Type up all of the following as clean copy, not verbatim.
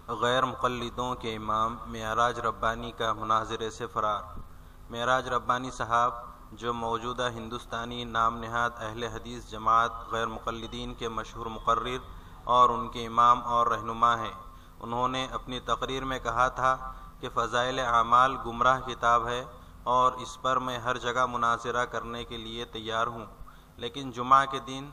غیر مقلدوں کے امام معراج ربانی کا مناظرے سے فرار۔ معراج ربانی صاحب جو موجودہ ہندوستانی نام نہاد اہل حدیث جماعت غیر مقلدین کے مشہور مقرر اور ان کے امام اور رہنما ہیں، انہوں نے اپنی تقریر میں کہا تھا کہ فضائل اعمال گمراہ کتاب ہے اور اس پر میں ہر جگہ مناظرہ کرنے کے لیے تیار ہوں، لیکن جمعہ کے دن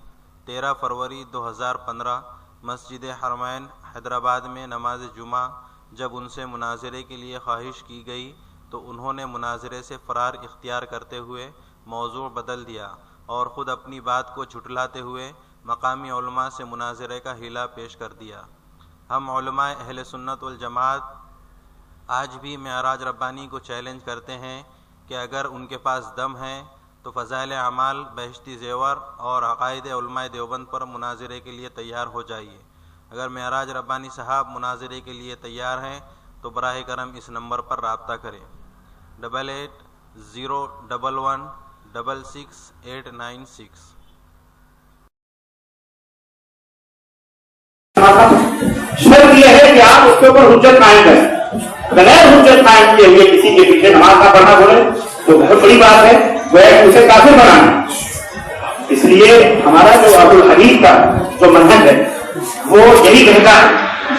13 فروری 2015 مسجد حرمین حیدرآباد میں نماز جمعہ جب ان سے مناظرے کے لیے خواہش کی گئی تو انہوں نے مناظرے سے فرار اختیار کرتے ہوئے موضوع بدل دیا اور خود اپنی بات کو جھٹلاتے ہوئے مقامی علماء سے مناظرے کا حیلہ پیش کر دیا۔ ہم علماء اہل سنت والجماعت آج بھی معراج ربانی کو چیلنج کرتے ہیں کہ اگر ان کے پاس دم ہے تو فضائل اعمال، بہشتی زیور اور عقائد علماء دیوبند پر مناظرے کے لیے تیار ہو جائیے۔ اگر معراج ربانی صاحب مناظرے کے لیے تیار ہیں تو براہ کرم اس نمبر پر رابطہ کریں 8801166896۔ شرط یہ ہے کہ آپ اس کے اوپر حجت قائم کریں، بغیر حجت قائم کیے ہوئے کسی کے پیچھے نماز نہ پڑھنا بولے تو بہت بڑی بات ہے، وہ ہے اسے کافر بنانا۔ اس لیے ہمارا جو ابو الحدیث کا جو منہج ہے وہ یہی کہتا ہے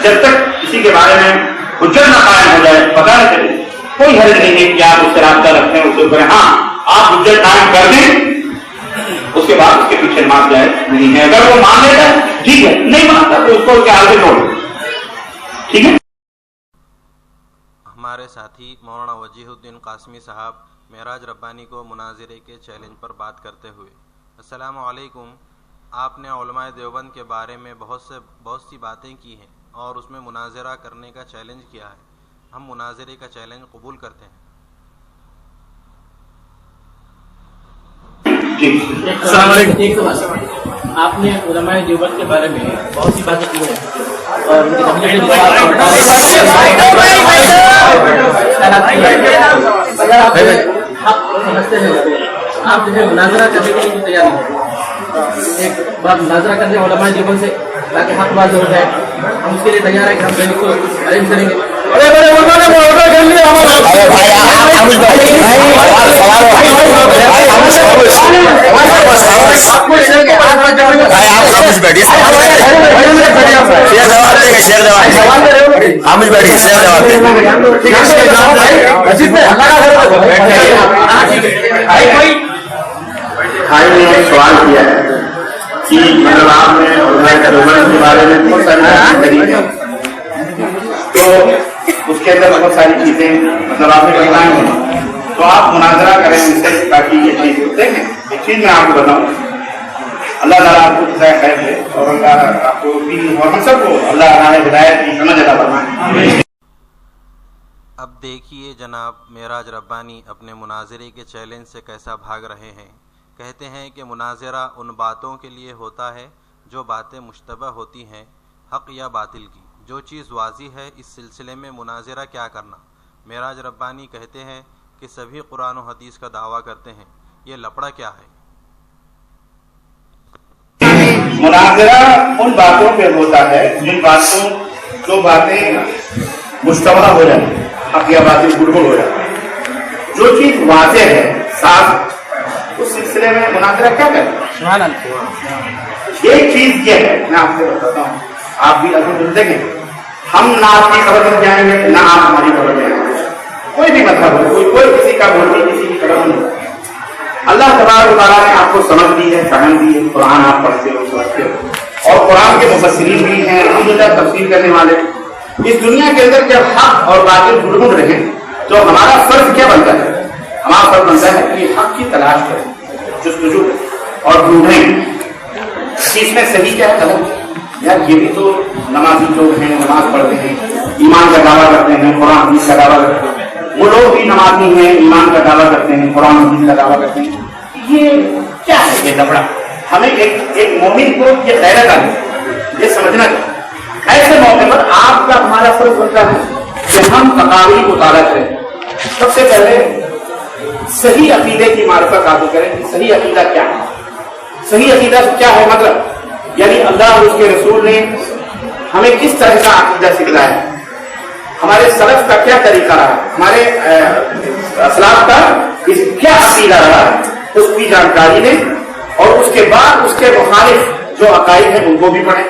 جب تک کسی کے بارے میں حجت نہ قائم ہو جائے، پتہ نہ چلے، کوئی حرج نہیں ہے کہ آپ اس سے رابطہ رکھیں، اس سے کریں۔ ہاں آپ حجت قائم کر دیں، اس کے بعد اس کے پیچھے نماز جائز نہیں ہے۔ اگر وہ مان لیتا ہے ٹھیک ہے، نہیں مانتا تو اس کو کیا آگے چھوڑ، ٹھیک ہے۔ ہمارے ساتھی مولانا وجیہ الدین قاسمی صاحب معراج ربانی کو مناظرے کے چیلنج پر بات کرتے ہوئے: السلام علیکم، آپ نے علماء دیوبند کے بارے میں بہت سی باتیں کی ہیں اور اس میں مناظرہ کرنے کا چیلنج کیا ہے، ہم مناظرے کا چیلنج قبول کرتے ہیں۔ السلام علیکم۔ آپ نے علماء دیوبند کے بارے میں بہت سی باتیں کی ہیں اور ان اگر آپ حق سمجھتے ہیں آپ جو ہے مناظرہ کرنے کے لیے تیار ہیں، ایک بار مناظرہ کرنے علماء دیوبند سے تاکہ حق واضح ہو جائے، ہم اس کے لیے تیار ہیں کہ ہم بالکل ارینج کریں گے۔ سوال کیا ہے کہ مطلب آپ نے علماء دیوبند کے بارے میں بہت ساری تو اس کے اندر بہت ساری چیزیں مطلب آپ نے بتائی ہیں، تو آپ مناظرہ کریں ان سے تاکہ یہ چیز دیکھیں۔ ایک چیز میں آپ کو بتاؤں، اللہ تعالیٰ آپ کو جزائے خیر دے اور اللہ آپ کو بھی اور ہم سب کو اللہ تعالیٰ ہدایت کی سمجھ عطا فرمائے۔ اب دیکھیے جناب معراج ربانی اپنے مناظرے کے چیلنج سے کیسا بھاگ رہے ہیں۔ کہتے ہیں کہ مناظرہ ان باتوں کے لیے ہوتا ہے جو باتیں مشتبہ ہوتی ہیں، حق یا باطل کی۔ جو چیز واضح ہے اس سلسلے میں مناظرہ کیا کرنا۔ معراج ربانی کہتے ہیں کہ سبھی قرآن و حدیث کا دعویٰ کرتے ہیں، یہ لفڑا کیا ہے؟ مناظرہ ان باتوں پہ ہوتا ہے جو باتیں مشتبہ ہو جائیں، حق یا باطل گڑبڑ ہو جائے۔ جو چیز واضح ہے، صاف، اس سلسلے میں مناظرہ کیا کریں؟ ایک چیز یہ ہے، میں آپ سے بتاتا ہوں، آپ بھی الحمد دیکھیں، ہم نہ آپ کی خبر میں جائیں گے نہ آپ ہماری خبر میں جائیں گے، کوئی بھی مطلب ہو، کوئی کسی کا بولتی کسی کی خبر نہیں۔ اللہ تبارک و تعالیٰ نے آپ کو سمجھ دی ہے، فہم دی ہے، قرآن آپ پڑھتے ہو، سمجھتے ہو، اور قرآن کے مفسرین بھی ہیں الحمدللہ، تفسیر کرنے والے۔ اس دنیا کے اندر جب حق اور باطل گڑگڑ رہے تو ہمارا فرض کیا بنتا ہے؟ ہمارا فرض بنتا ہے کہ حق کی تلاش کریں، جستجو اور ڈھونڈیں کہ اس میں صحیح کیا ہے، غلط۔ یار یہ بھی تو نمازی لوگ ہیں، نماز پڑھتے ہیں، ایمان کا دعویٰ کرتے ہیں، قرآن حدیث کا دعویٰ کرتے ہیں، وہ لوگ بھی نمازی ہیں، ایمان کا دعویٰ کرتے ہیں، قرآن حدیث کا دعویٰ کرتے ہیں، یہ کیا ہے یہ لفڑا؟ ہمیں ایک مومن کو یہ غیرت آتی ہے، یہ سمجھنا چاہیے۔ ایسے موقع پر آپ کا ہمارا فرض بنتا ہے کہ ہم تقابلی مطالعہ کریں۔ سب سے پہلے صحیح عقیدے کی معرفت حاصل کریں کہ صحیح عقیدہ کیا ہے، صحیح عقیدہ کیا ہے، مطلب یعنی اللہ اور اس کے رسول نے ہمیں کس طرح کا عقیدہ سکھلایا ہے، ہمارے سلف کا کیا طریقہ رہا، ہمارے اسلاف کا کیا عقیدہ رہا، اس کی جانکاری دیں، اور اس کے بعد اس کے مخالف جو عقائد ہیں ان کو بھی پڑھیں،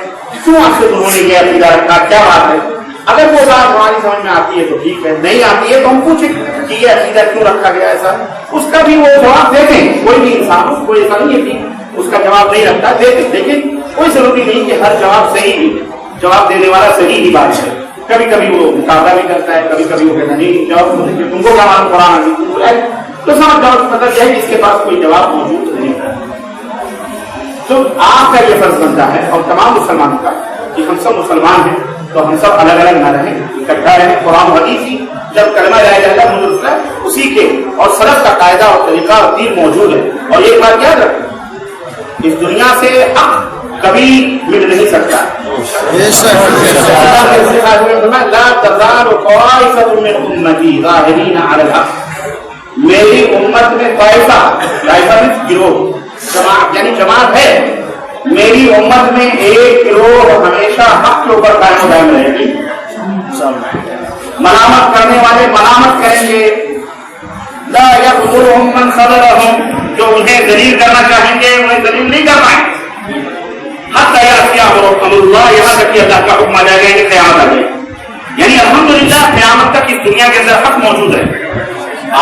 کیوں آخر انہوں نے یہ عقیدہ رکھا، کیا بات ہے. اگر وہ بات ہماری سمجھ میں آتی ہے تو ٹھیک ہے، نہیں آتی ہے تو ہم پوچھیں کہ یہ عقیدہ کیوں رکھا گیا ایسا، اس کا بھی وہ جواب دیتے ہیں. کوئی بھی انسان کوئی ایسا نہیں ہے کہ اس کا جواب نہیں رکھتا، دیتے، لیکن کوئی ضروری نہیں کہ ہر جواب صحیح بھی، جواب دینے والا صحیح ہی بات ہے. کبھی کبھی وہ مقابلہ بھی کرتا ہے، کبھی کبھی وہ کہتا نہیں جواب تم کو کیا معلوم قرآن ہے، تو سمجھ جاؤ مطلب یہ ہے کہ اس کے پاس کوئی جواب موجود نہیں ہے. تو آپ کا یہ فرض بنتا ہے اور تمام مسلمانوں کا کہ ہم سب مسلمان ہیں تو ہم سب الگ الگ نہ رہیں، اکٹھا رہیں. قرآن حدیث ہی جب کلمہ لا الہ الا اللہ محمد رسول اللہ اسی کے اور سلف کا قاعدہ اور طریقہ اور دین موجود ہے. اور ایک بات یاد رکھیں، اس دنیا سے حق کبھی مل نہیں سکتا. لا تزال طائفة من امتی ظاہرین علی الحق، میری امت میں طائفہ میں گروہ، جماعت یعنی جماعت ہے، میری امت میں ایک گروہ ہمیشہ حق کے اوپر قائم و دائم رہے گی. ملامت کرنے والے ملامت کریں گے، لا یخذلهم من خذلهم، جو انہیں ذلیل کرنا چاہیں گے انہیں ذلیل نہیں کر پائیں. حتی یأتی امر اللہ، یہاں تک کہ اللہ کا حکم آ جائے گا کہ قیامت آ جائے. یعنی الحمدللہ قیامت تک اس دنیا کے اندر حق موجود ہے.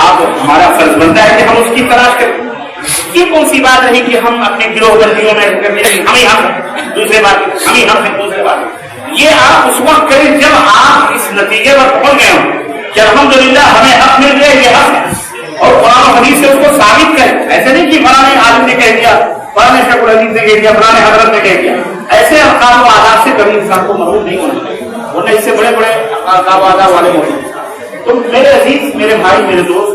آپ ہمارا فرض بنتا ہے کہ ہم اس کی تلاش کریں. یہ کون سی بات نہیں کہ ہم اپنے گروہ بندیوں میں ہم ہی حق ہیں، دوسرے بات ہم ہی حق ہیں، دوسرے بات یہ آپ اس وقت کریں جب آپ اس نتیجے پر پہنچ گئے ہوں کہ الحمدللہ ہمیں حق مل گیا، یہ حق ہے، اور قرآن و حدیث سے اس کو ثابت کریں. ایسے نہیں کہ فلاں عالم نے کہہ دیا، فلاں شیخ الحدیث نے کہہ دیا، فلاں حضرت نے کہہ دیا. ایسے القاب و آداب سے کبھی انسان کو محروم نہیں ہونا چاہیے، ورنہ اس سے بڑے بڑے القاب و آداب والے ہوتے ہیں. تو میرے عزیز، میرے بھائی، میرے دوست،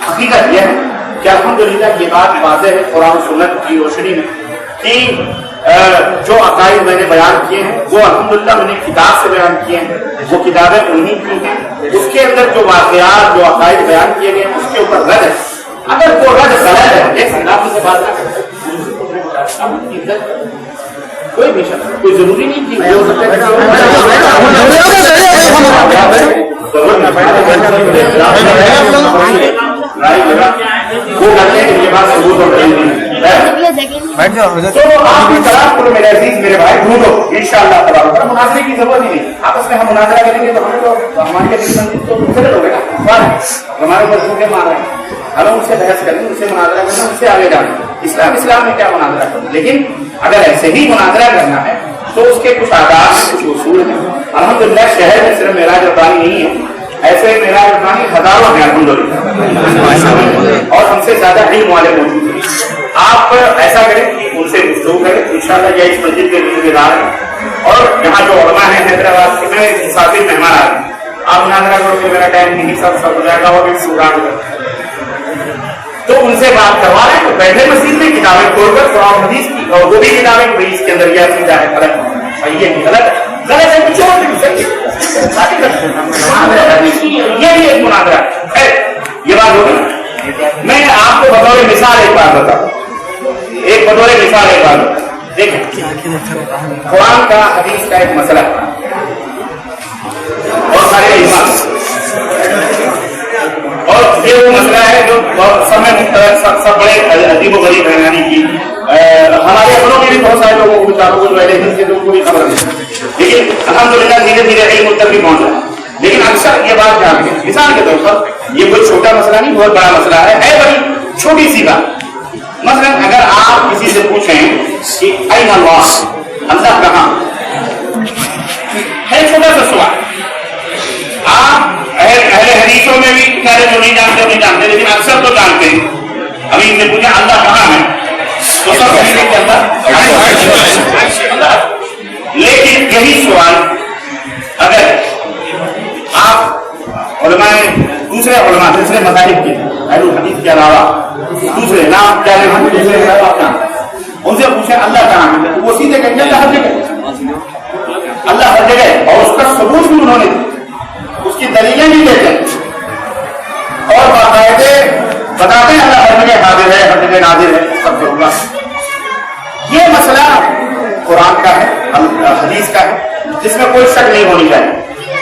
حقیقت یہ ہے کہ الحمدللہ یہ بات واضح ہے قرآن و سنت کی روشنی میں کہ جو عقائد میں نے بیان کیے ہیں وہ الحمدللہ میں نے کتاب سے بیان کیے ہیں، وہ کتابیں انہیں کی ہیں. اس کے اندر جو واقعات، جو عقائد بیان کیے گئے اس کے اوپر رد ہے. اگر وہ رد غلط ہے، ایک خلاف سے بات نہ کرتے، کوئی بھی شخص، کوئی ضروری نہیں کہ وہ کرتے ہیں کے بعد ثبوت اور دلیل نہیں. تو آپ بھی تلاش کرو میرے عزیز، میرے بھائی، ڈھونڈو انشاءاللہ تبارک. مناظرے کی ضرورت ہی نہیں، آپس میں ہم مناظرہ کریں گے تو ہمیں تو ہمارے تو مختلف ہو گئے نا، ہمارے اوپر جھوٹے مار رہے ہیں، ہمیں ان سے بحث کریں، ان سے مناظرہ کرنا، ان سے آگے جانا. اسلام میں کیا مناظرہ کرنا، لیکن اگر ایسے ہی مناظرہ کرنا ہے تو اس کے کچھ آداب ہیں، کچھ اصول ہیں. الحمدللہ شہر میں صرف معراج ربانی نہیں ہے، ایسے معراج ربانی ہزاروں ہیں الحمدللہ، اور ہم سے زیادہ علم والے موجود ہیں. آپ ایسا کریں کہ ان سے گفتگو کریں، انشاءاللہ یہ اس مسجد کے ذمہ دار ہیں، اور یہاں جو علماء ہیں حیدرآباد کے میں مسافر مہمان آ رہے ہیں، آپ مناظرہ کرو کہ میرا ٹائم نہیں، سب ہو جائے گا، اور پروگرام تو ان سے بات کروا رہے ہیں تو بیٹھے مسجد میں کتابیں کھول کر قرآن حدیث کی، اور وہ بھی کتابیں کہ اس کے اندر یہ سیدھا ہے، غلط ہے، یہ غلط ہے، غلط ہے کچھ اور یہ بھی ایک مناظرہ ہے. یہ بات ہوگی. میں آپ کو بطور مثال ایک بات بتاؤں، ایک بطور مثال ایک بات دیکھیں. قرآن کا حدیث کا ایک مسئلہ اور سارے ایمان، اور یہ وہ مسئلہ ہے جو سب میں سب بڑے عجیب و غریب ہے. یعنی کہ ہمارے اپنوں میں بھی بہت سارے لوگوں کو چاروں کو لوگوں کو بھی خبر نہیں، لیکن الحمدللہ دھیرے دھیرے علم تک بھی پہنچ رہا ہے. لیکن اکثر یہ بات جانتے ہیں، مثال کے طور پر یہ کوئی چھوٹا مسئلہ نہیں، بہت بڑا مسئلہ ہے بڑی چھوٹی سی بات. مثلا اگر آپ کسی سے پوچھیں کہ این اللہ، اللہ کہاں ہے، چھوٹا سا سوال. آپ اہل حدیثوں میں بھی سارے جو نہیں جانتے لیکن اکثر تو جانتے ہیں. ابھی ان سے پوچھیں اللہ کہاں ہے تو سب کہیں گے اللہ. لیکن یہی سوال اگر آپ علماء دوسرے مذاہب کے اہل حدیث کے علاوہ دوسرے نام کیا ہے، دوسرے ان سے پوچھیں اللہ کہاں ہے، وہ سیدھے کہیں گے اللہ ہر جگہ، اللہ ہر جگہ. اور اس کا ثبوت بھی انہوں نے، اس کی دلیلیں بھی دیتے ہیں اور باقاعدے بتاتے ہیں اللہ ہر جگہ حاضر ہے، ہر جگہ نازل ہے، سب سے ہوگا. یہ مسئلہ قرآن کا ہے، حدیث کا ہے، جس میں کوئی شک نہیں ہونی چاہیے.